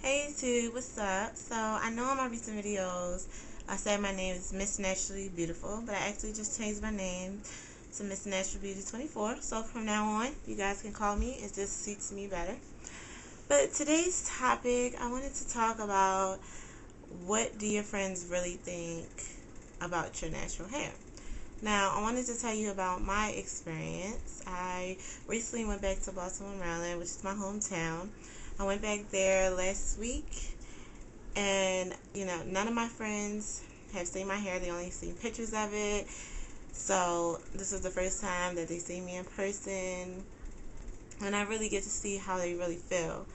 Hey YouTube, what's up? So I know in my recent videos I said my name is Miss Naturally Beautiful, but I actually just changed my name to Miss Natural Beauty 24. So from now on, you guys can call me. It just suits me better. But today's topic, I wanted to talk about what do your friends really think about your natural hair. Now, I wanted to tell you about my experience. I recently went back to Baltimore, Maryland, which is my hometown. I went back there last week, and none of my friends have seen my hair. They only seen pictures of it. So this was the first time that they see me in person, and I really get to see how they really feel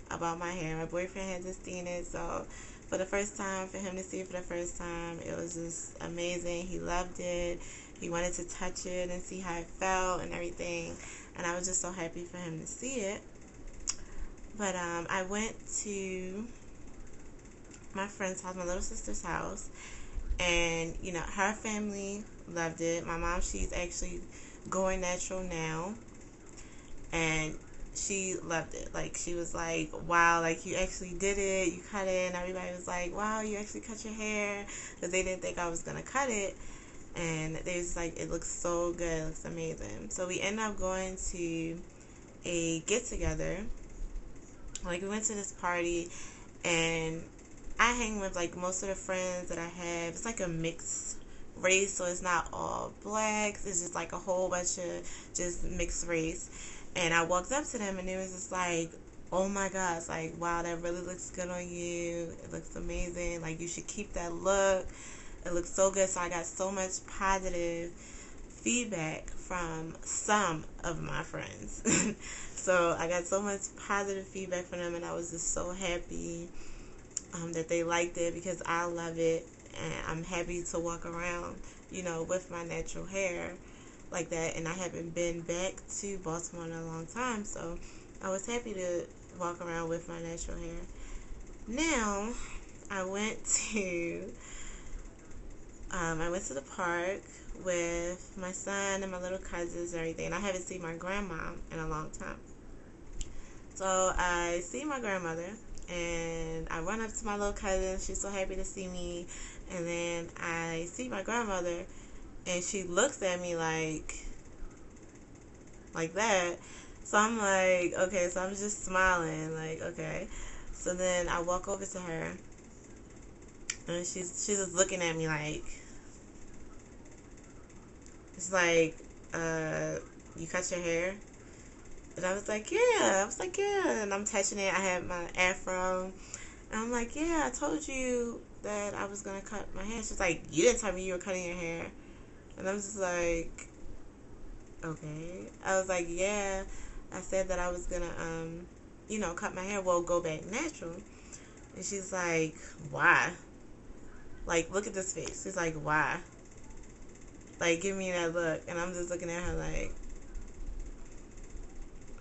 about my hair. My boyfriend hasn't seen it, so for the first time, for him to see it for the first time, it was just amazing. He loved it. He wanted to touch it and see how it felt and everything, and I was just so happy for him to see it. But I went to my friend's house, my little sister's house, and her family loved it. My mom, she's actually going natural now, and she loved it. Like, she was like, wow, like, you actually did it, you cut it. And everybody was like, wow, you actually cut your hair, because they didn't think I was gonna cut it. And they was like, it looks so good, it looks amazing. So we ended up going to a get-together. Like, we went to this party, and I hang with, like, most of the friends that I have. It's like a mixed race, so it's not all blacks. It's just, like, a whole bunch of just mixed race. And I walked up to them, and it was just like, oh, my God. It's like, wow, that really looks good on you. It looks amazing. Like, you should keep that look. It looks so good. So I got so much positive feedback from some of my friends. So I got so much positive feedback from them, and I was just so happy that they liked it, because I love it, and I'm happy to walk around, with my natural hair like that. And I haven't been back to Baltimore in a long time, so I was happy to walk around with my natural hair. Now, I went to the park with my son and my little cousins and everything, and I haven't seen my grandma in a long time. So I see my grandmother, and I run up to my little cousin. She's so happy to see me. And then I see my grandmother, and she looks at me like that. So I'm like, okay, so I'm just smiling, like, okay. So then I walk over to her, and she's just looking at me like, it's like, you cut your hair? And I was like, yeah. And I'm touching it. I had my afro. And I'm like, yeah, I told you that I was going to cut my hair. She's like, you didn't tell me you were cutting your hair. And I was just like, okay. I was like, yeah, I said that I was going to, cut my hair. Well, go back natural. And she's like, why? Like, look at this face. She's like, why? Like, give me that look. And I'm just looking at her like,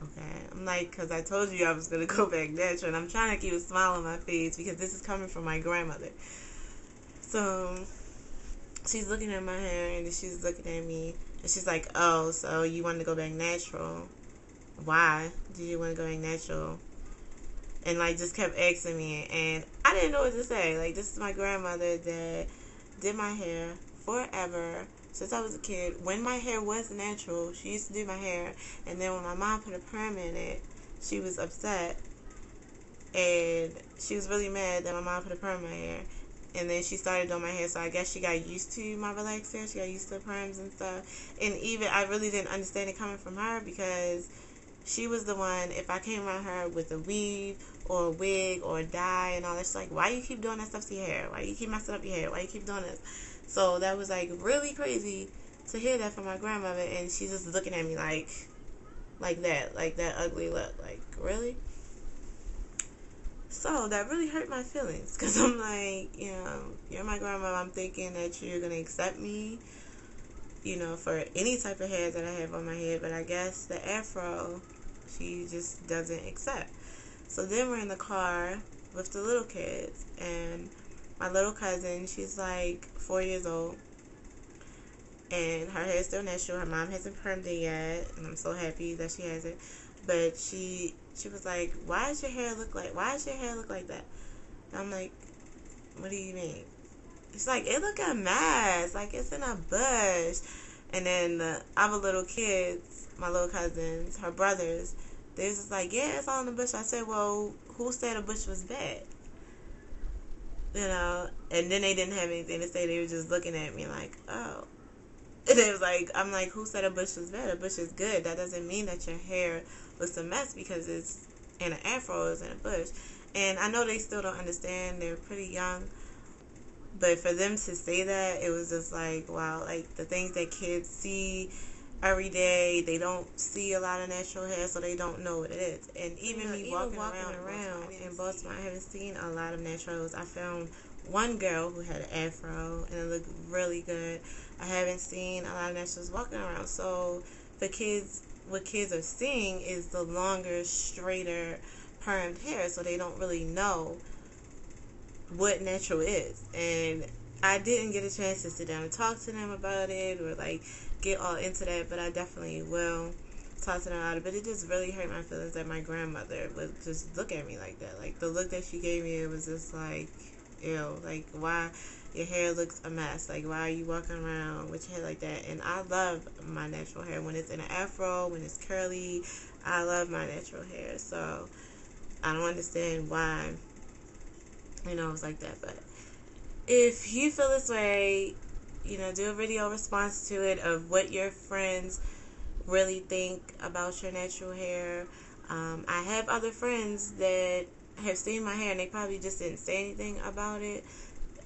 okay. I'm like, because I told you I was going to go back natural, and I'm trying to keep a smile on my face, because this is coming from my grandmother. So she's looking at my hair, and she's looking at me, and she's like, oh, so you wanted to go back natural? Why did you want to go back natural? And, like, just kept asking me, and I didn't know what to say. Like, this is my grandmother that did my hair forever since I was a kid. When my hair was natural, she used to do my hair, and then when my mom put a perm in it, she was upset, and she was really mad that my mom put a perm in my hair. And then she started doing my hair, so I guess she got used to my relaxed hair. She got used to the perms and stuff. And even I really didn't understand it coming from her, because she was the one, if I came around her with a weave or a wig or a dye and all that, she's like, why you keep doing that stuff to your hair? Why you keep messing up your hair? Why you keep doing this? So that was, like, really crazy to hear that from my grandmother, and she's just looking at me like that ugly look. Like, really? So that really hurt my feelings, because I'm like, you're my grandmother. I'm thinking that you're going to accept me, for any type of hair that I have on my head, but I guess the afro, she just doesn't accept. So then we're in the car with the little kids, and my little cousin, she's like 4 years old, and her hair is still natural. Her mom hasn't permed it yet, and I'm so happy that she hasn't. But she was like, why does your hair look like that? And I'm like, what do you mean? It's like, it look a mess, like it's in a bush. And then the other little kids, my little cousins, her brothers, they was just like, yeah, it's all in the bush. I said, well, who said a bush was bad? You know, and then they didn't have anything to say. They were just looking at me like, oh. And it was like, I'm like, who said a bush was bad? A bush is good. That doesn't mean that your hair looks a mess because it's in an afro or it's in a bush. And I know they still don't understand. They're pretty young. But for them to say that, it was just like, wow, like the things that kids see every day, they don't see a lot of natural hair, so they don't know what it is. And even me walking around in Baltimore, I haven't seen a lot of naturals. I found one girl who had an afro, and it looked really good. I haven't seen a lot of naturals walking around. So the kids, what kids are seeing is the longer, straighter, permed hair, so they don't really know what natural is. And I didn't get a chance to sit down and talk to them about it or like get all into that, but I definitely will talk to them about it. But it just really hurt my feelings that my grandmother would just look at me like that. Like the look that she gave me, it was just like, ew, like why your hair looks a mess, like why are you walking around with your hair like that? And I love my natural hair when it's in an afro, when it's curly. I love my natural hair, so I don't understand why, you know, it's like that. But if you feel this way, you know, do a video response to it of what your friends really think about your natural hair. I have other friends that have seen my hair and they probably just didn't say anything about it.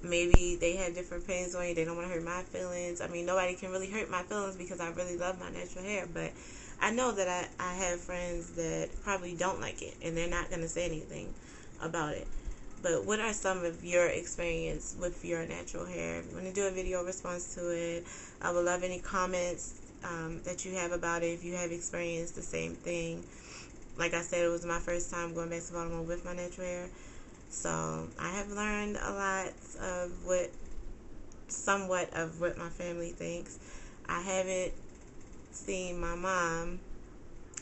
Maybe they have different opinions on you. They don't want to hurt my feelings. I mean, nobody can really hurt my feelings because I really love my natural hair. But I know that I have friends that probably don't like it and they're not going to say anything about it. But what are some of your experience with your natural hair? If you want to do a video response to it, I would love any comments that you have about it if you have experienced the same thing. Like I said, it was my first time going back to Baltimore with my natural hair. So I have learned a lot of somewhat of what my family thinks. I haven't seen my mom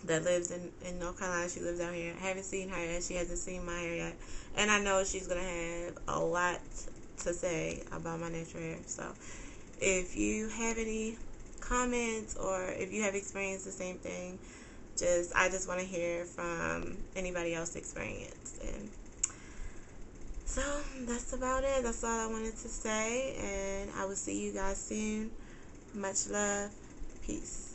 that lives in North Carolina. She lives out here. I haven't seen her yet. She hasn't seen my hair yet. And I know she's going to have a lot to say about my natural hair. So if you have any comments or if you have experienced the same thing, I just want to hear from anybody else's experience. And so that's about it. That's all I wanted to say. And I will see you guys soon. Much love. Peace.